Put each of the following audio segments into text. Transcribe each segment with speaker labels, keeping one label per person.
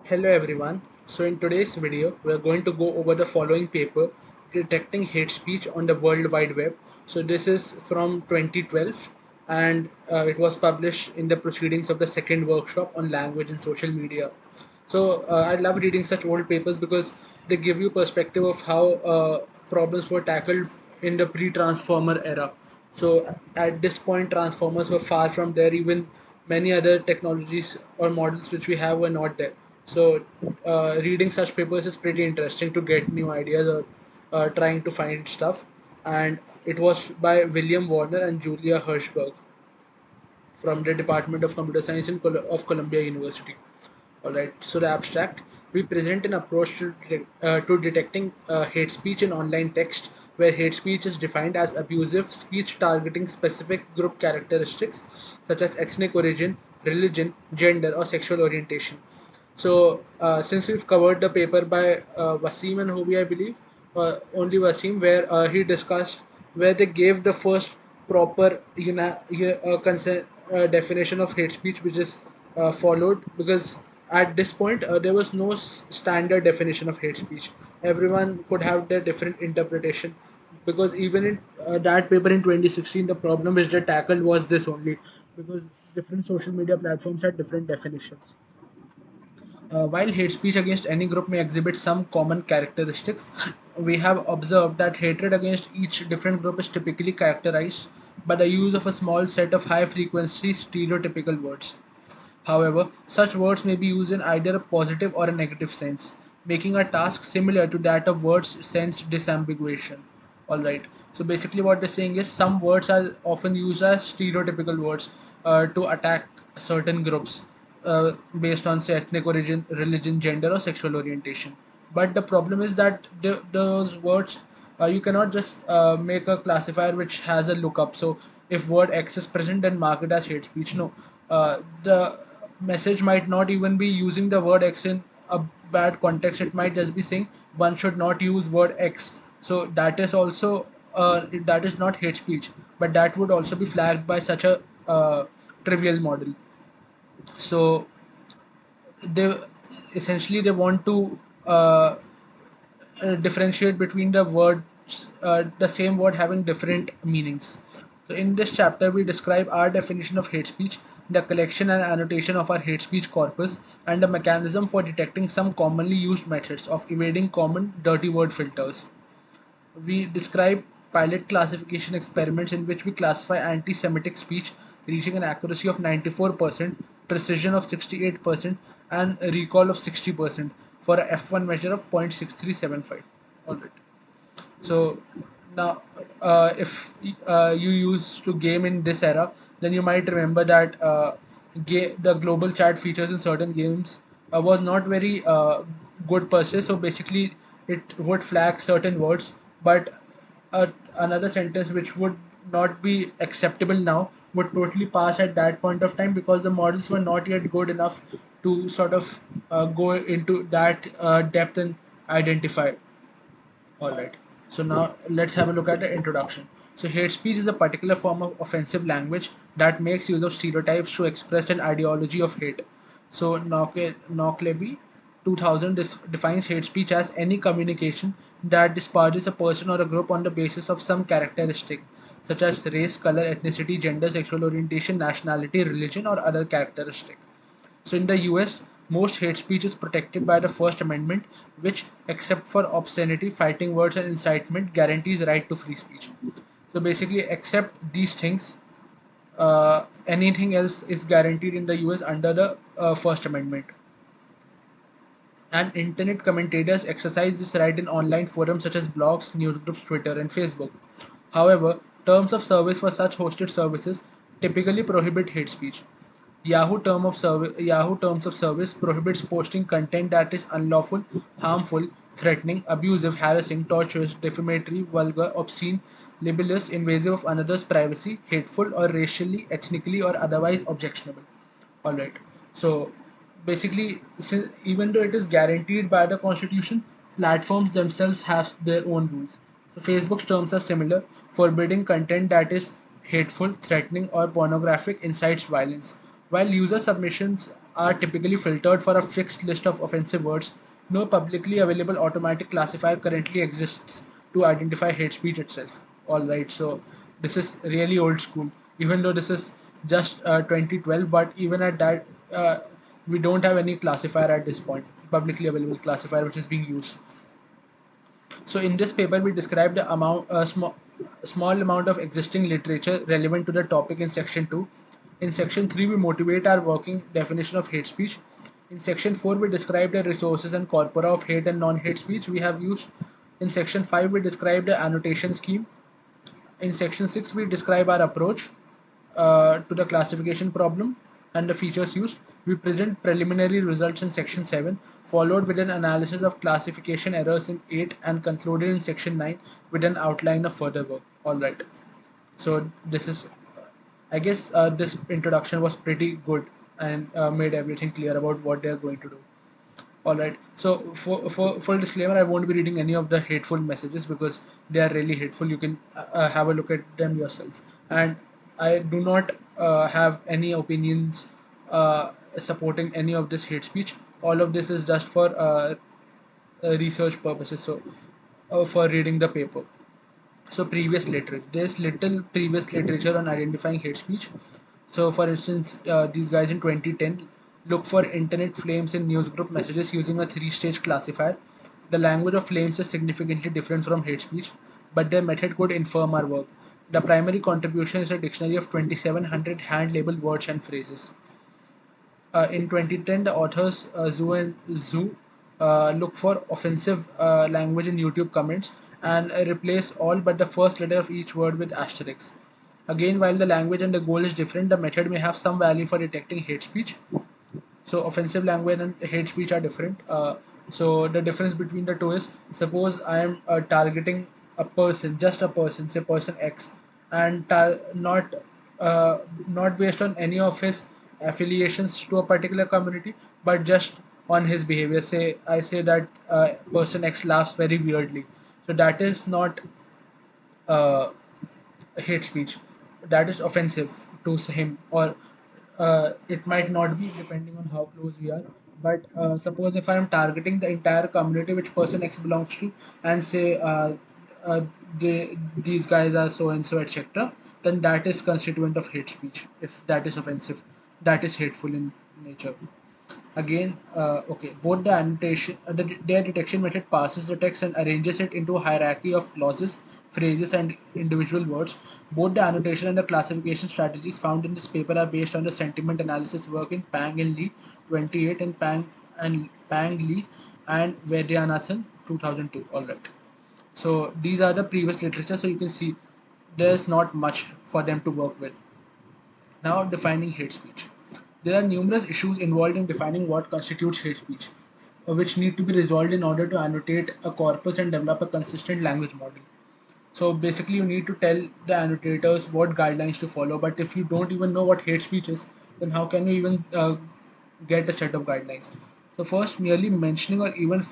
Speaker 1: Hello everyone. So in today's video, we are going to go over the following paper, Detecting Hate Speech on the World Wide Web. So this is from 2012 and it was published in the proceedings of the second workshop on language and social media. So I love reading such old papers because they give you perspective of how problems were tackled in the pre-transformer era. So at this point, transformers were far from there. Even many other technologies or models which we have were not there. So reading such papers is pretty interesting to get new ideas or trying to find stuff. And it was by William Warner and Julia Hirschberg from the Department of Computer Science of Columbia University. Alright, so the abstract, we present an approach to detecting hate speech in online text, where hate speech is defined as abusive speech targeting specific group characteristics such as ethnic origin, religion, gender, or sexual orientation. So, since we've covered the paper by Wasim and Hobi, I believe, only Wasim, where he discussed, where they gave the first proper definition of hate speech, which is followed, because at this point there was no standard definition of hate speech. Everyone could have their different interpretation, because even in that paper in 2016, the problem which they tackled was this only, because different social media platforms had different definitions. While hate speech against any group may exhibit some common characteristics, we have observed that hatred against each different group is typically characterized by the use of a small set of high frequency stereotypical words. However, such words may be used in either a positive or a negative sense, making a task similar to that of words sense disambiguation. Alright, so basically, what they're saying is some words are often used as stereotypical words to attack certain groups based on, say, ethnic origin, religion, gender, or sexual orientation. But the problem is that those words, you cannot just make a classifier which has a lookup. So if word X is present, then mark it as hate speech. No, the message might not even be using the word X in a bad context. It might just be saying one should not use word X. So that is also that is not hate speech, but that would also be flagged by such a trivial model. So they essentially they want to differentiate between the words, the same word having different meanings. So, in this chapter, we describe our definition of hate speech, the collection and annotation of our hate speech corpus, and the mechanism for detecting some commonly used methods of evading common dirty word filters. We describe pilot classification experiments in which we classify anti Semitic speech reaching an accuracy of 94%, precision of 68%, and a recall of 60% for a F1 measure of 0.6375. Alright. So now, if you used to game in this era, then you might remember that the global chat features in certain games was not very good per se. So basically, it would flag certain words, but another sentence which would not be acceptable now would totally pass at that point of time, because the models were not yet good enough to sort of go into that depth and identify. Alright, so now let's have a look at the introduction. So, hate speech is a particular form of offensive language that makes use of stereotypes to express an ideology of hate. So, Knockleby 2000 defines hate speech as any communication that disparages a person or a group on the basis of some characteristic, such as race, color, ethnicity, gender, sexual orientation, nationality, religion, or other characteristic. So in the US, most hate speech is protected by the First Amendment, which, except for obscenity, fighting words, and incitement, guarantees right to free speech. So basically, except these things, anything else is guaranteed in the US under the First Amendment. And internet commentators exercise this right in online forums such as blogs, newsgroups, Twitter, and Facebook. However, terms of service for such hosted services typically prohibit hate speech. Yahoo Terms of Service prohibits posting content that is unlawful, harmful, threatening, abusive, harassing, torturous, defamatory, vulgar, obscene, libelous, invasive of another's privacy, hateful, or racially, ethnically, or otherwise objectionable. Alright. So basically, even though it is guaranteed by the constitution, platforms themselves have their own rules. So Facebook's terms are similar, forbidding content that is hateful, threatening, or pornographic, incites violence, while user submissions are typically filtered for a fixed list of offensive words. No publicly available automatic classifier currently exists to identify hate speech itself. Alright, so this is really old school. Even though this is just 2012, but even at that, we don't have any classifier at this point, publicly available classifier which is being used. So in this paper, we describe the small amount of existing literature relevant to the topic in section 2. In section 3, we motivate our working definition of hate speech. In section 4, we describe the resources and corpora of hate and non-hate speech we have used. In section 5, we describe the annotation scheme. In section 6, we describe our approach to the classification problem and the features used. We present preliminary results in section 7, followed with an analysis of classification errors in 8, and concluded in section 9 with an outline of further work. Alright, so this is, I guess this introduction was pretty good and made everything clear about what they are going to do. Alright, so for full disclaimer, I won't be reading any of the hateful messages because they are really hateful. You can have a look at them yourself. And I do not have any opinions supporting any of this hate speech. All of this is just for research purposes, so for reading the paper. So previous literature, there's little previous literature on identifying hate speech. So for instance, these guys in 2010 look for internet flames in newsgroup messages using a three-stage classifier. The language of flames is significantly different from hate speech, but their method could inform our work. The primary contribution is a dictionary of 2700 hand-labeled words and phrases. In 2010, the authors Zhu look for offensive language in YouTube comments and replace all but the first letter of each word with asterisks. Again, while the language and the goal is different, the method may have some value for detecting hate speech. So offensive language and hate speech are different. So the difference between the two is, suppose I am targeting a person, just a person, say person X, and not based on any of his affiliations to a particular community, but just on his behavior. Say I say that person X laughs very weirdly, so that is not uh, hate speech, that is offensive to him, or it might not be depending on how close we are. But suppose if I am targeting the entire community which person X belongs to, and say uh, these guys are so and so, etc., then that is constituent of hate speech. If that is offensive, that is hateful in nature. Again, okay, both the annotation, their detection method passes the text and arranges it into a hierarchy of clauses, phrases, and individual words. Both the annotation and the classification strategies found in this paper are based on the sentiment analysis work in Pang and Lee, 28, and Pang Lee and Vedyanathan, 2002. All right. So these are the previous literature. So you can see there's not much for them to work with. Now, defining hate speech. There are numerous issues involved in defining what constitutes hate speech, which need to be resolved in order to annotate a corpus and develop a consistent language model. So basically, you need to tell the annotators what guidelines to follow. But if you don't even know what hate speech is, then how can you even get a set of guidelines? So first, merely mentioning or even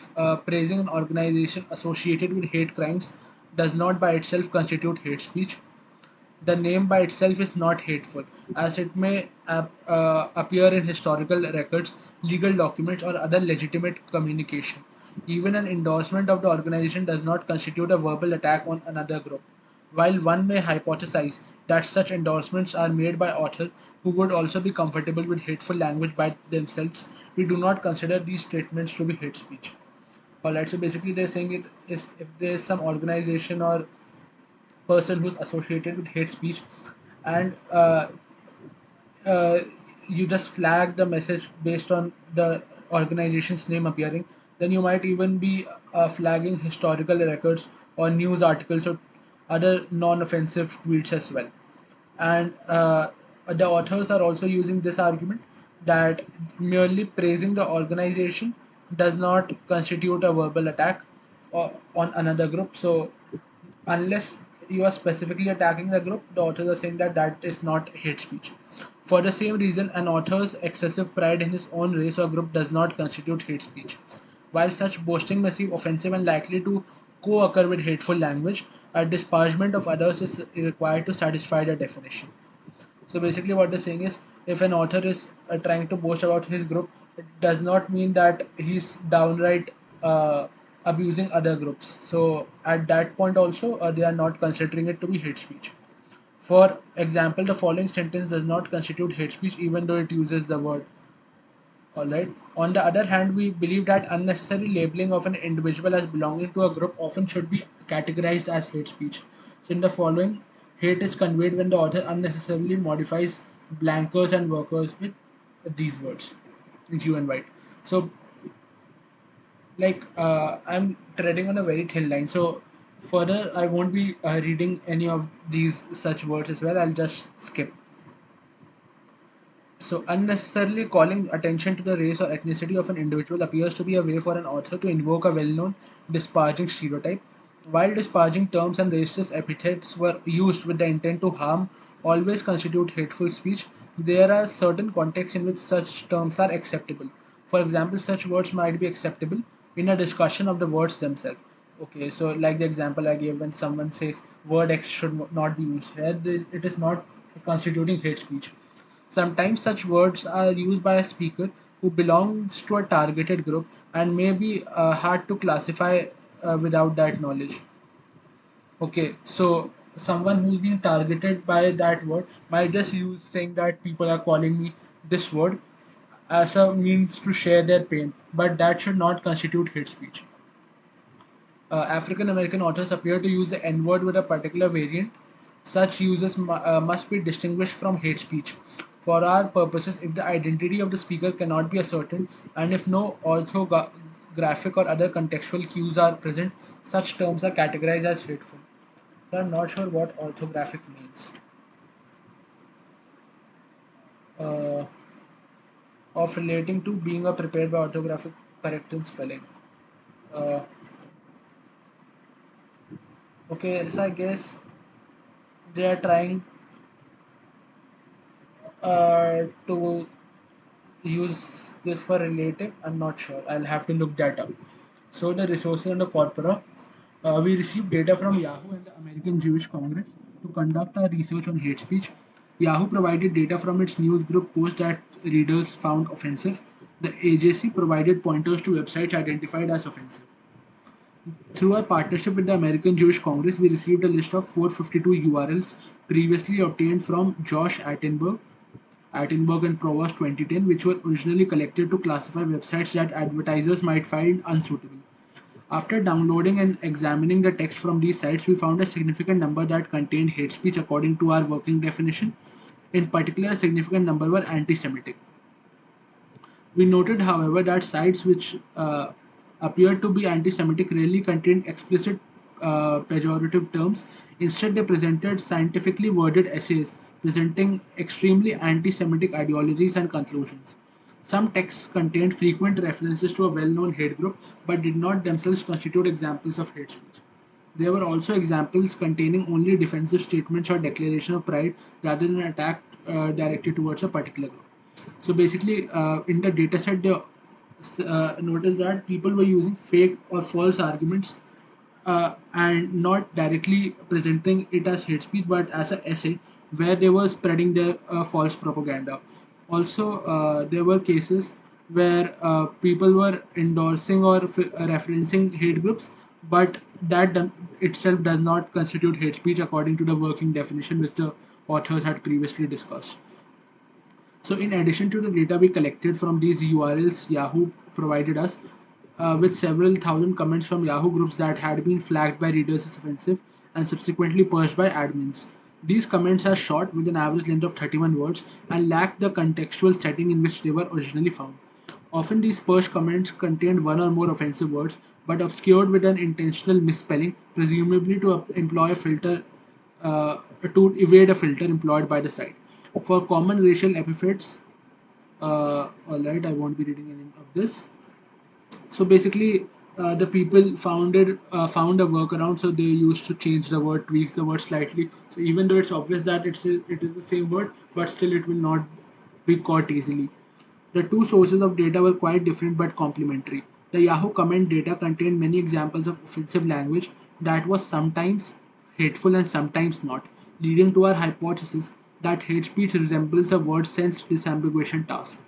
Speaker 1: praising an organization associated with hate crimes does not by itself constitute hate speech. The name by itself is not hateful, as it may appear in historical records, legal documents, or other legitimate communication. Even an endorsement of the organization does not constitute a verbal attack on another group. While one may hypothesize that such endorsements are made by authors who would also be comfortable with hateful language by themselves, we do not consider these statements to be hate speech. Alright, so basically they're saying it is, if there is some organization or person who's associated with hate speech, and uh, you just flag the message based on the organization's name appearing, then you might even be flagging historical records or news articles or other non-offensive tweets as well. And the authors are also using this argument that merely praising the organization does not constitute a verbal attack on another group. So unless you are specifically attacking the group, the authors are saying that that is not hate speech. For the same reason, an author's excessive pride in his own race or group does not constitute hate speech. While such boasting may seem offensive and likely to co-occur with hateful language, a disparagement of others is required to satisfy the definition. So basically what they're saying is, if an author is trying to boast about his group, it does not mean that he's downright abusing other groups. So at that point also, they are not considering it to be hate speech. For example, the following sentence does not constitute hate speech even though it uses the word. Alright. On the other hand, we believe that unnecessary labeling of an individual as belonging to a group often should be categorized as hate speech. So, in the following, hate is conveyed when the author unnecessarily modifies blankers and workers with these words, Jew and white. So, I'm treading on a very thin line. So, further, I won't be reading any of these such words as well. I'll just skip. So, unnecessarily calling attention to the race or ethnicity of an individual appears to be a way for an author to invoke a well known disparaging stereotype. While disparaging terms and racist epithets were used with the intent to harm, always constitute hateful speech, there are certain contexts in which such terms are acceptable. For example, such words might be acceptable in a discussion of the words themselves. Okay, so like the example I gave, when someone says word X should not be used here, it is not constituting hate speech. Sometimes such words are used by a speaker who belongs to a targeted group and may be hard to classify without that knowledge. Okay, so someone who's being targeted by that word might just use saying that people are calling me this word as a means to share their pain, but that should not constitute hate speech. African American authors appear to use the N word with a particular variant. Such uses must be distinguished from hate speech. For our purposes, if the identity of the speaker cannot be ascertained and if no orthographic or other contextual cues are present, such terms are categorized as hateful. So I'm not sure what orthographic means. Uh, of relating to being a prepared by orthographic correct in spelling. Uh, okay, so I guess they are trying to use this for relative. I'm not sure. I'll have to look that up. So the resources under corpora, we received data from Yahoo and the American Jewish Congress to conduct our research on hate speech. Yahoo provided data from its news group posts that readers found offensive. The AJC provided pointers to websites identified as offensive. Through our partnership with the American Jewish Congress, we received a list of 452 URLs previously obtained from Josh Attenberg and Provost 2010, which were originally collected to classify websites that advertisers might find unsuitable. After downloading and examining the text from these sites, we found a significant number that contained hate speech according to our working definition. In particular, a significant number were anti Semitic. We noted, however, that sites which appeared to be anti Semitic rarely contained explicit pejorative terms. Instead, they presented scientifically worded essays presenting extremely anti Semitic ideologies and conclusions. Some texts contained frequent references to a well known hate group but did not themselves constitute examples of hate speech. There were also examples containing only defensive statements or declaration of pride rather than an attack directed towards a particular group. So basically, in the dataset, they noticed that people were using fake or false arguments and not directly presenting it as hate speech but as an essay where they were spreading their false propaganda. Also, there were cases where people were endorsing or referencing hate groups, but that itself does not constitute hate speech according to the working definition which the authors had previously discussed. So, in addition to the data we collected from these URLs, Yahoo provided us with several thousand comments from Yahoo groups that had been flagged by readers as offensive and subsequently purged by admins. These comments are short with an average length of 31 words and lack the contextual setting in which they were originally found. Often these purged comments contained one or more offensive words, but obscured with an intentional misspelling, presumably to employ a filter to evade a filter employed by the site. For common racial epithets, alright, I won't be reading any of this. So basically, the people found a workaround. So they used to change the word, tweaks the word slightly. So even though it's obvious that it is the same word, but still it will not be caught easily. The two sources of data were quite different but complementary. The Yahoo comment data contained many examples of offensive language that was sometimes hateful and sometimes not, leading to our hypothesis that hate speech resembles a word sense disambiguation task.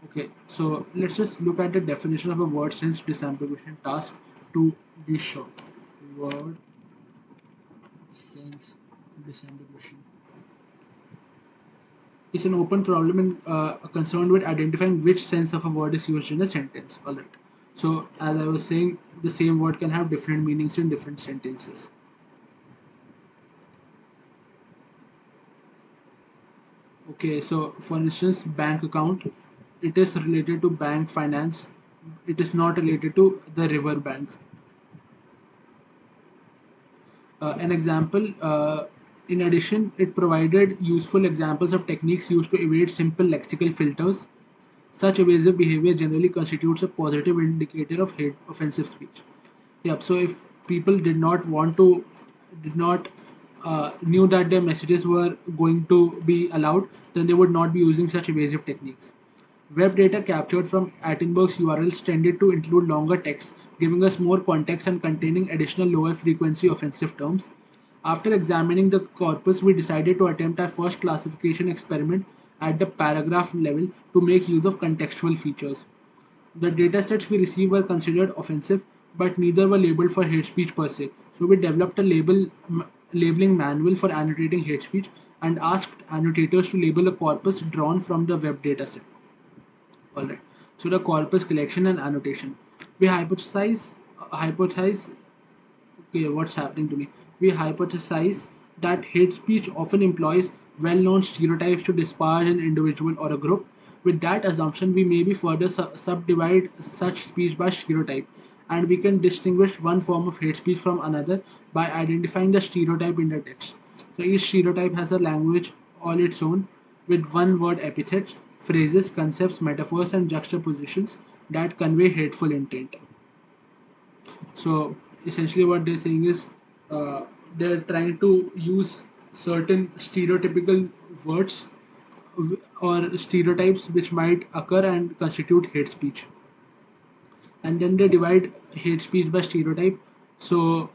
Speaker 1: Okay, so let's just look at the definition of a word sense disambiguation task to be sure. Word sense disambiguation is an open problem and concerned with identifying which sense of a word is used in a sentence. Alright. So as I was saying, the same word can have different meanings in different sentences. Okay, so for instance, bank account, it is related to bank finance. It is not related to the river bank. An example, in addition, it provided useful examples of techniques used to evade simple lexical filters. Such evasive behavior generally constitutes a positive indicator of hate offensive speech. Yep. So if people did not knew that their messages were going to be allowed, then they would not be using such evasive techniques. Web data captured from Attenborough's URLs tended to include longer text, giving us more context and containing additional lower frequency offensive terms. After examining the corpus, we decided to attempt our first classification experiment at the paragraph level to make use of contextual features. The datasets we received were considered offensive, but neither were labeled for hate speech per se. So we developed a labeling manual for annotating hate speech and asked annotators to label a corpus drawn from the web dataset. Alright. So the corpus collection and annotation. We hypothesize. Okay, what's happening to me? We hypothesize that hate speech often employs well-known stereotypes to disparage an individual or a group. With that assumption, we maybe further subdivide such speech by stereotype, and we can distinguish one form of hate speech from another by identifying the stereotype in the text. So each stereotype has a language all its own, with one-word epithets, phrases, concepts, metaphors, and juxtapositions that convey hateful intent. So essentially, what they're saying is they're trying to use certain stereotypical words or stereotypes which might occur and constitute hate speech. And then they divide hate speech by stereotype. So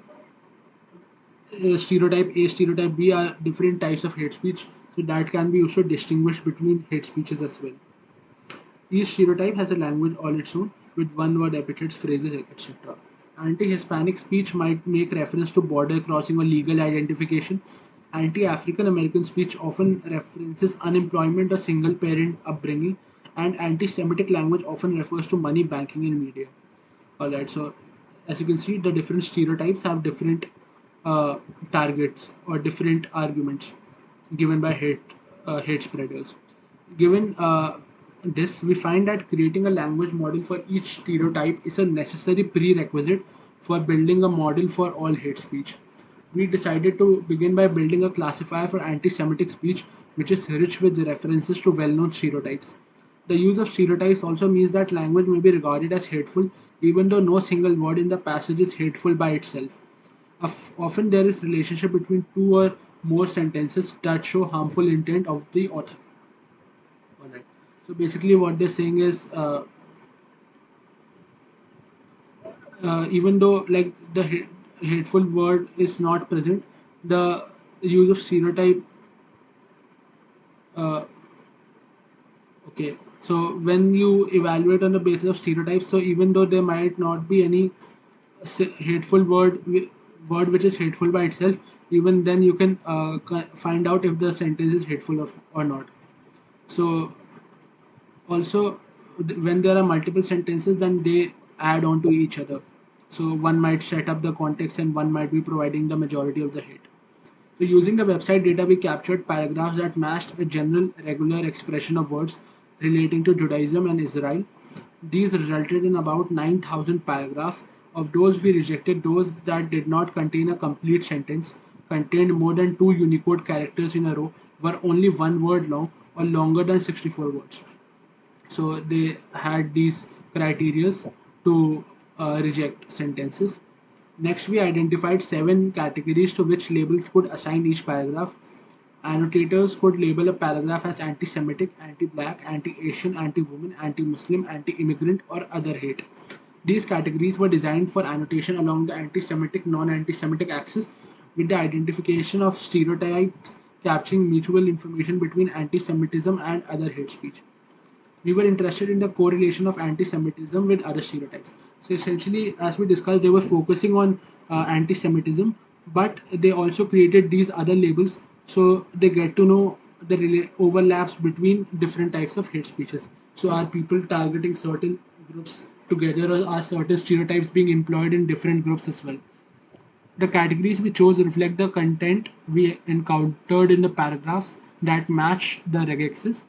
Speaker 1: stereotype A, stereotype B are different types of hate speech. So that can be used to distinguish between hate speeches as well. Each stereotype has a language all its own, with one-word epithets, phrases, etc. Anti-Hispanic speech might make reference to border crossing or legal identification. Anti-African American speech often references unemployment or single-parent upbringing, and anti-Semitic language often refers to money, banking, and media. Alright, so as you can see, the different stereotypes have different uh, targets or different arguments given by hate spreaders. Given this, we find that creating a language model for each stereotype is a necessary prerequisite for building a model for all hate speech. We decided to begin by building a classifier for anti Semitic speech, which is rich with references to well known stereotypes. The use of stereotypes also means that language may be regarded as hateful, even though no single word in the passage is hateful by itself. Often there is relationship between two or more sentences that show harmful intent of the author. Alright. So basically, what they're saying is, even though like the hateful word is not present, the use of stereotype. Uh, okay. So when you evaluate on the basis of stereotypes, so even though there might not be any hateful word which is hateful by itself, even then you can find out if the sentence is hateful or not. So also when there are multiple sentences, then they add on to each other. So one might set up the context and one might be providing the majority of the hate. So using the website data, we captured paragraphs that matched a general regular expression of words relating to Judaism and Israel. These resulted in about 9,000 paragraphs. Of those, we rejected those that did not contain a complete sentence, contained more than two Unicode characters in a row, were only one word long, or longer than 64 words. So they had these criterias to reject sentences. Next, we identified seven categories to which labels could assign each paragraph. Annotators could label a paragraph as anti Semitic, anti black, anti Asian, anti woman, anti Muslim, anti immigrant, or other hate. These categories were designed for annotation along the anti Semitic non anti Semitic axis, with the identification of stereotypes capturing mutual information between anti-Semitism and other hate speech. We were interested in the correlation of anti-Semitism with other stereotypes. So essentially, as we discussed, they were focusing on anti-Semitism, but they also created these other labels so they get to know the overlaps between different types of hate speeches. So are people targeting certain groups together, or are certain stereotypes being employed in different groups as well? The categories we chose reflect the content we encountered in the paragraphs that match the regexes.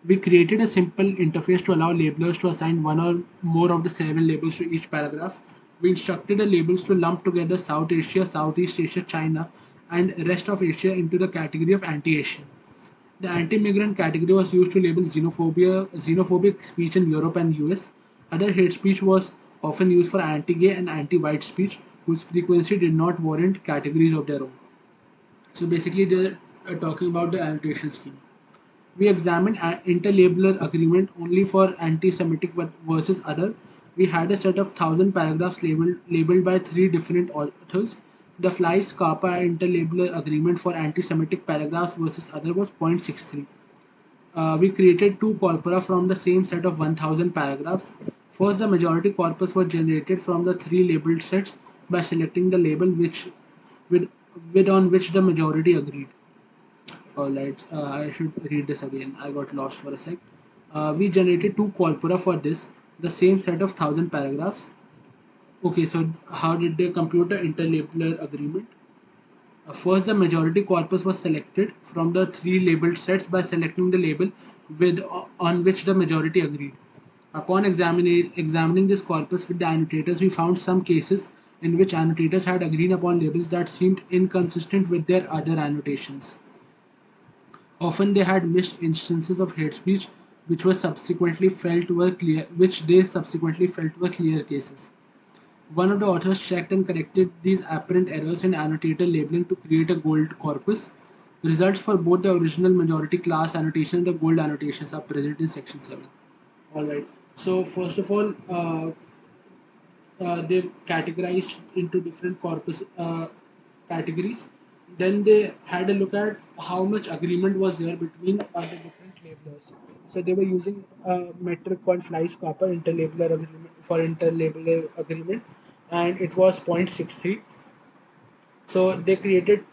Speaker 1: We created a simple interface to allow labelers to assign one or more of the 7 labels to each paragraph. We instructed the labels to lump together South Asia, Southeast Asia, China, and rest of Asia into the category of anti-Asian. The anti-migrant category was used to label xenophobic speech in Europe and US. Other hate speech was often used for anti-gay and anti-white speech, whose frequency did not warrant categories of their own. So basically, they're talking about the annotation scheme. We examined interlabeler agreement only for anti-Semitic versus other. We had a set of 1,000 paragraphs labeled by 3 different authors. The Fleiss-Kappa interlabeler agreement for anti-Semitic paragraphs versus other was 0.63. We created two corpora from the same set of 1,000 paragraphs. First, the majority corpus was generated from the 3 labeled sets by selecting the label with, with on which the majority agreed. Alright, I should read this again. I got lost for a sec. We generated two corpora for this, the same set of 1,000 paragraphs. Okay, so how did they compute the interlabeler agreement? First, the majority corpus was selected from the 3 labeled sets by selecting the label with on which the majority agreed. Upon examining this corpus with the annotators, we found some cases in which annotators had agreed upon labels that seemed inconsistent with their other annotations. Often they had missed instances of hate speech which they subsequently felt were clear cases. One of the authors checked and corrected these apparent errors in annotator labeling to create a gold corpus. Results for both the original majority class annotation and the gold annotations are present in section 7. Alright, so first of all, they categorized into different corpus categories. Then they had a look at how much agreement was there between the different labelers. So they were using a metric called Fleiss Copper interlabeler agreement for interlabeler agreement, and it was 0.63. So they created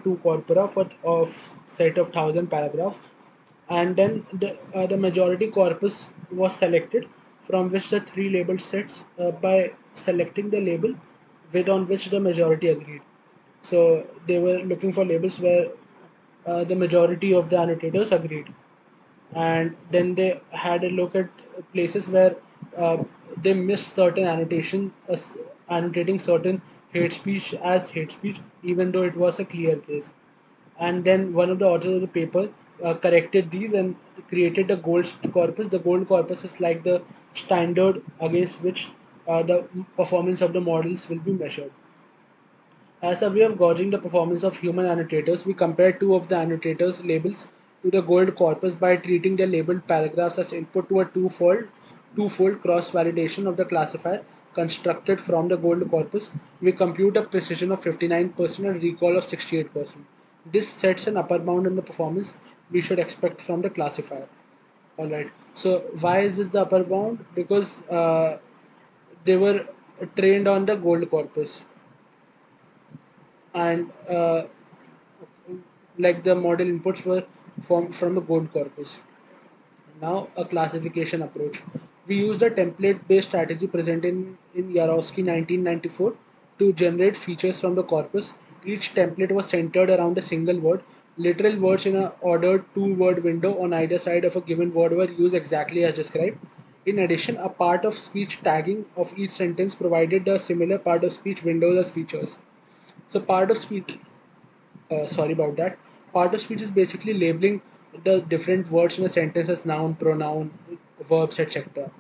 Speaker 1: two corpora for of set of 1,000 paragraphs, and then the majority corpus was selected from which the 3 labeled sets by selecting the label with on which the majority agreed. So they were looking for labels where the majority of the annotators agreed, and then they had a look at places where uh, they missed certain annotating certain hate speech as hate speech even though it was a clear case. And then one of the authors of the paper corrected these and created a gold corpus. The gold corpus is like the standard against which the performance of the models will be measured. As a way of gauging the performance of human annotators, we compared two of the annotators' labels to the gold corpus by treating their labeled paragraphs as input to a twofold cross-validation of the classifier constructed from the gold corpus. We compute a precision of 59% and recall of 68%. This sets an upper bound in the performance we should expect from the classifier. Alright, so why is this the upper bound? Because they were trained on the gold corpus, and like the model inputs were from a gold corpus. Now, a classification approach. We used a template-based strategy present in Yarosky 1994 to generate features from the corpus. Each template was centered around a single word. Literal words in an ordered two-word window on either side of a given word were used exactly as described. In addition, a part of speech tagging of each sentence provided the similar part of speech windows as features. So part of speech sorry about that. Part of speech is basically labeling the different words in a sentence as noun, pronoun, verbs, etc.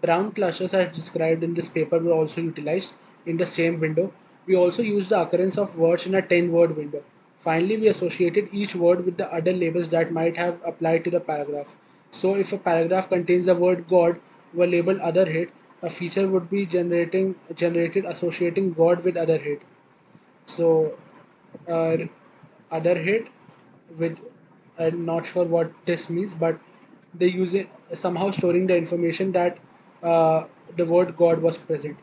Speaker 1: Brown clusters as described in this paper were also utilized in the same window. We also used the occurrence of words in a 10-word window. Finally, we associated each word with the other labels that might have applied to the paragraph. So if a paragraph contains the word God were labeled other hate, a feature would be generated associating God with other hate. So uh, other hit, which I'm not sure what this means, but they use it somehow storing the information that uh, the word God was present.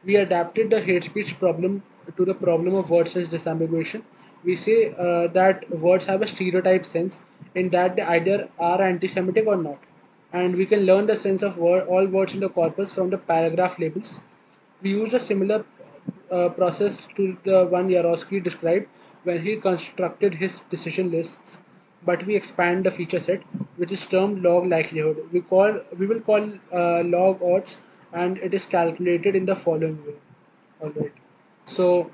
Speaker 1: We adapted the hate speech problem to the problem of word sense disambiguation. We say that words have a stereotype sense in that they either are anti-Semitic or not, and we can learn the sense of all words in the corpus from the paragraph labels. We used a similar process to the one Yarosky described when he constructed his decision lists, but we expand the feature set, which is termed log likelihood. We will call log odds, and it is calculated in the following way. All right. So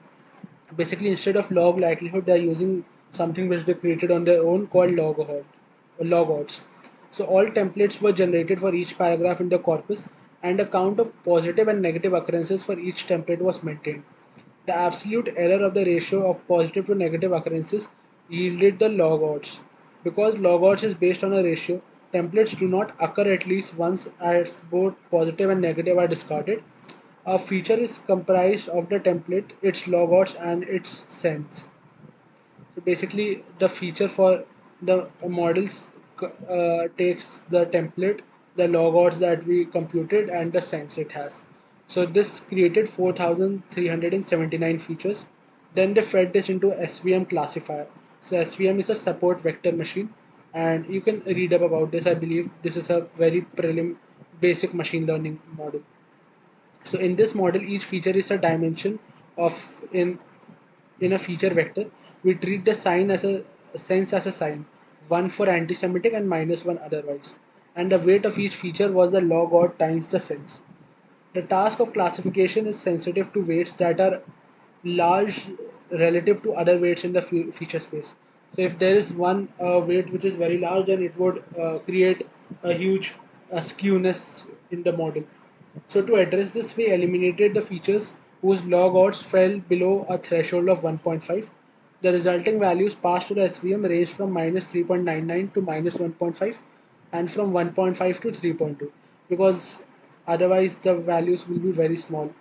Speaker 1: basically, instead of log likelihood, they are using something which they created on their own called log odds. So all templates were generated for each paragraph in the corpus, and a count of positive and negative occurrences for each template was maintained. The absolute error of the ratio of positive to negative occurrences yielded the log odds. Because log odds is based on a ratio, templates do not occur at least once as both positive and negative are discarded. A feature is comprised of the template, its logouts, and its sends. So basically, the feature for the models takes the template, the logouts that we computed, and the sends it has. So this created 4,379 features. Then they fed this into SVM classifier. So SVM is a support vector machine, and you can read up about this. I believe this is a very basic machine learning model. So in this model, each feature is a dimension of in a feature vector. We treat the sign as a sense as a sign, one for anti-Semitic and -1 otherwise. And the weight of each feature was the log odd times the sense. The task of classification is sensitive to weights that are large relative to other weights in the feature space. So if there is one weight which is very large, then it would create a huge skewness in the model. So to address this, we eliminated the features whose log odds fell below a threshold of 1.5. The resulting values passed to the SVM ranged from -3.99 to -1.5 and from 1.5 to 3.2, because otherwise the values will be very small.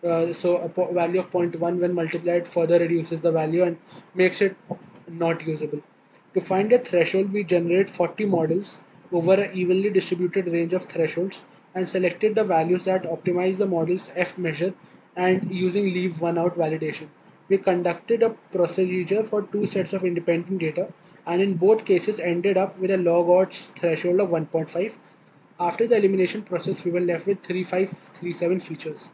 Speaker 1: So a value of zero point 0.1 when multiplied further reduces the value and makes it not usable. To find a threshold, we generate 40 models over an evenly distributed range of thresholds and selected the values that optimize the model's F measure and using leave one out validation. We conducted a procedure for two sets of independent data and in both cases ended up with a log odds threshold of 1.5. After the elimination process, we were left with 3537 features.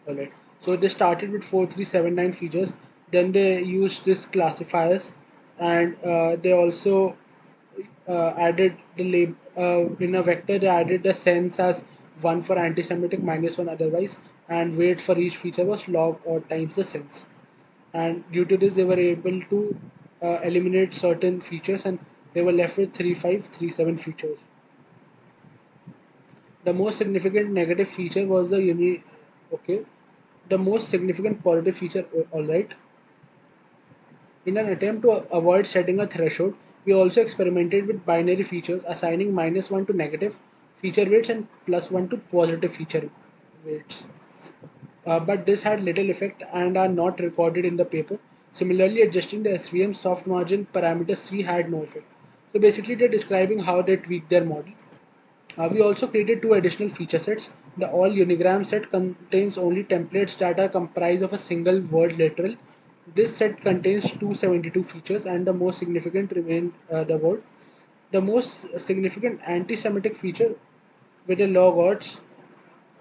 Speaker 1: Alright. So they started with 4379 features. Then they used this classifiers, and they also added the label in a vector. They added the sense as one for anti-Semitic, -1 otherwise, and weight for each feature was log or times the sense. And due to this, they were able to eliminate certain features, and they were left with 3537 features. The most significant negative feature was the okay. The most significant positive feature, alright. In an attempt to avoid setting a threshold, we also experimented with binary features, assigning -1 to negative feature weights and +1 to positive feature weights. But this had little effect and are not recorded in the paper. Similarly, adjusting the SVM soft margin parameter C had no effect. So basically, they're describing how they tweak their model. We also created two additional feature sets. The all unigram set contains only templates that are comprised of a single word literal. This set contains 272 features and the most significant remain the word. The most significant anti-Semitic feature with a log odds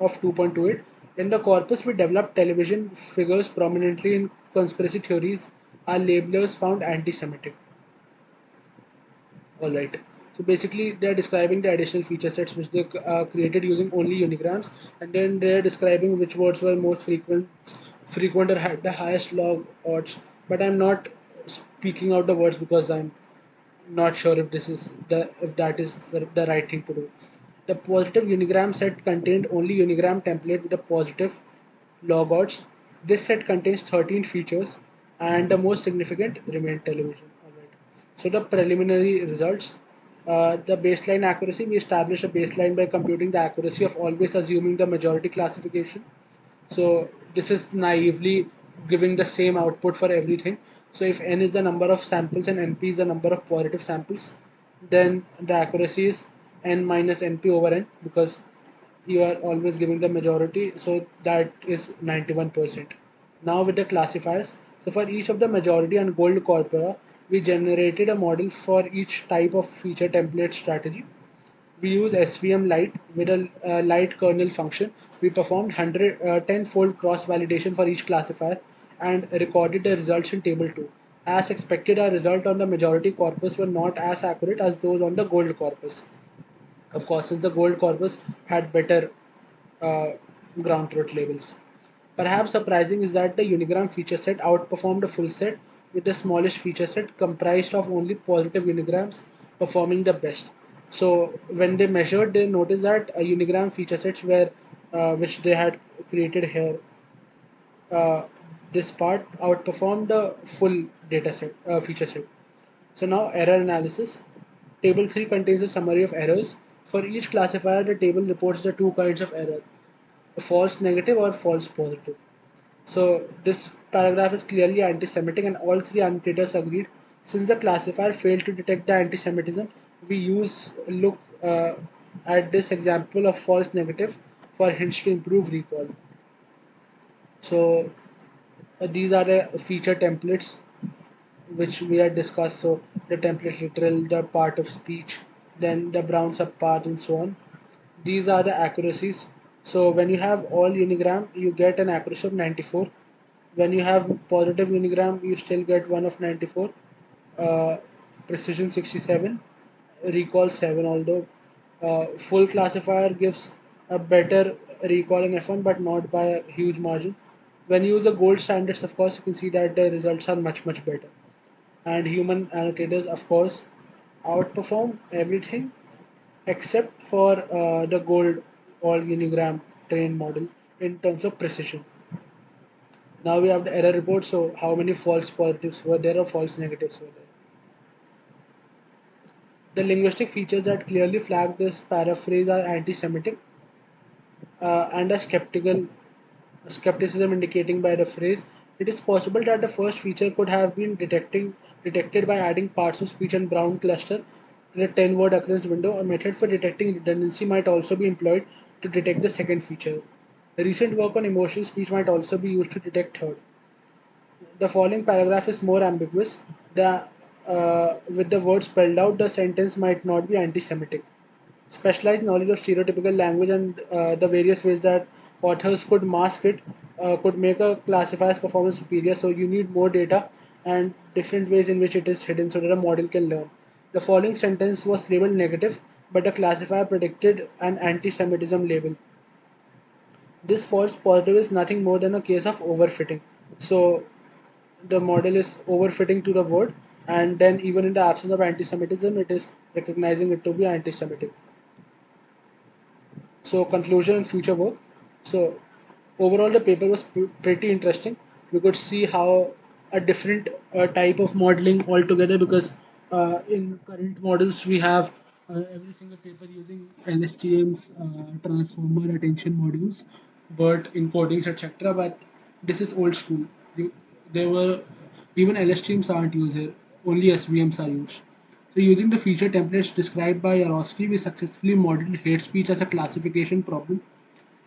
Speaker 1: of 2.28. In the corpus, we developed television figures prominently in conspiracy theories. Our labelers found anti-Semitic. All right. So basically, they're describing the additional feature sets which they created using only unigrams, and then they're describing which words were most frequent or had the highest log odds. But I'm not speaking out the words because I'm not sure if this is if that is the right thing to do. The positive unigram set contained only unigram template with a positive log odds. This set contains 13 features, and the most significant remained television. Alright. So the preliminary results. The baseline accuracy, we established a baseline by computing the accuracy of always assuming the majority classification. So this is naively giving the same output for everything. So if n is the number of samples and np is the number of positive samples, then the accuracy is n minus np over n, because you are always giving the majority, so that is 91%. Now with the classifiers, so for each of the majority and gold corpora, we generated a model for each type of feature template strategy. We use SVM Lite with a light kernel function. We performed 10-fold cross validation for each classifier and recorded the results in table 2. As expected, our result on the majority corpus were not as accurate as those on the gold corpus. Of course, since the gold corpus had better uh, ground truth labels. Perhaps surprising is that the unigram feature set outperformed the full set, with the smallest feature set comprised of only positive unigrams performing the best. So when they measured, they noticed that unigram feature sets were which they had created here. Uh, this part outperformed the full data set feature set. So now error analysis. Table 3 contains a summary of errors. For each classifier, the table reports the two kinds of error: false negative or false positive. So this paragraph is clearly anti-Semitic, and all three annotators agreed. Since the classifier failed to detect the anti-Semitism, we look at this example of false negative for hints to improve recall. So these are the feature templates which we had discussed. So the template literal, the part of speech, then the brown subpart, and so on. These are the accuracies. So when you have all unigram, you get an accuracy of 94. When you have positive unigram, you still get one of 94. Uh, Precision 67, recall 7. Although full classifier gives a better recall in F1, but not by a huge margin. When you use the gold standards, of course, you can see that the results are much better. And human annotators, of course, outperform everything except for the gold all unigram trained model in terms of precision. Now we have the error report. So how many false positives were there or false negatives were there? The linguistic features that clearly flag this paraphrase are anti-Semitic and a skepticism indicating by the phrase. It is possible that the first feature could have been detected by adding parts of speech and brown cluster to the 10-word occurrence window. A method for detecting redundancy might also be employed to detect the second feature. Recent work on emotional speech might also be used to detect third. The following paragraph is more ambiguous. With the word spelled out, the sentence might not be anti-Semitic. Specialized knowledge of stereotypical language and the various ways that authors could mask it could make a classifier's performance superior. So you need more data and different ways in which it is hidden so that a model can learn. The following sentence was labeled negative, but the classifier predicted an anti-Semitism label. This false positive is nothing more than a case of overfitting. So the model is overfitting to the word, and then even in the absence of anti-Semitism, it is recognizing it to be anti-Semitic. So conclusion and future work. So overall, the paper was pretty interesting. We could see how a different type of modeling altogether, because in current models we have every single paper using LSTM's transformer attention modules, but encodings etc. But this is old school. There were even LSTMs aren't used here. Only SVMs are used. So using the feature templates described by Yarosky, we successfully modeled hate speech as a classification problem.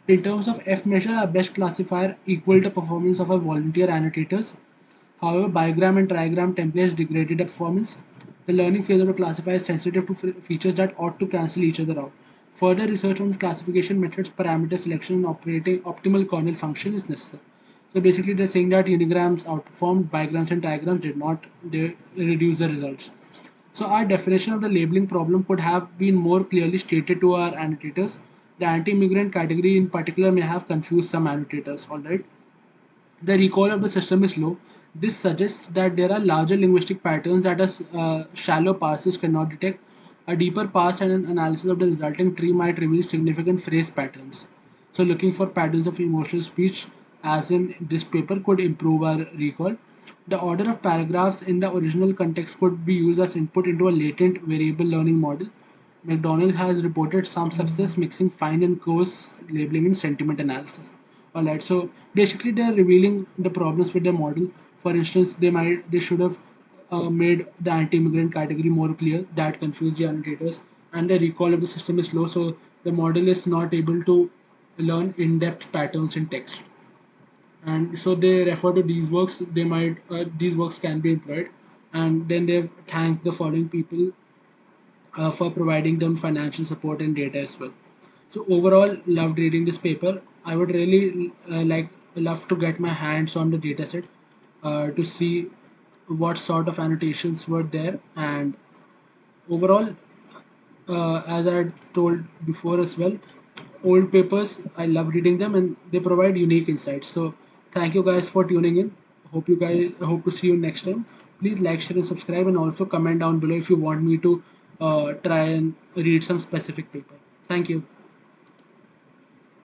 Speaker 1: In terms of F measure, our best classifier equaled the performance of our volunteer annotators. However, bigram and trigram templates degraded the performance. The learning phase of the classifier is sensitive to features that ought to cancel each other out. Further research on classification methods, parameter selection, and operating optimal kernel function is necessary. So basically, they're saying that unigrams outperformed bigrams and trigrams did not. They reduce the results. So our definition of the labeling problem could have been more clearly stated to our annotators. The anti-immigrant category in particular may have confused some annotators. Alright. The recall of the system is low. This suggests that there are larger linguistic patterns that shallow parsers cannot detect. A deeper parse and an analysis of the resulting tree might reveal significant phrase patterns. So, looking for patterns of emotional speech, as in this paper, could improve our recall. The order of paragraphs in the original context could be used as input into a latent variable learning model. McDonald has reported some success mixing fine and coarse labeling in sentiment analysis. Alright, so basically they're revealing the problems with the model. For instance, they should have made the anti-immigrant category more clear. That confused the annotators, and the recall of the system is low, so the model is not able to learn in-depth patterns in text. And so they refer to these works. These works can be employed, and then they've thanked the following people for providing them financial support and data as well. So overall, loved reading this paper. I would really love to get my hands on the dataset to see what sort of annotations were there. And overall, as I told before as well, old papers, I love reading them and they provide unique insights. So thank you guys for tuning in. Hope to see you next time. Please like, share, and subscribe, and also comment down below if you want me to try and read some specific paper. Thank you.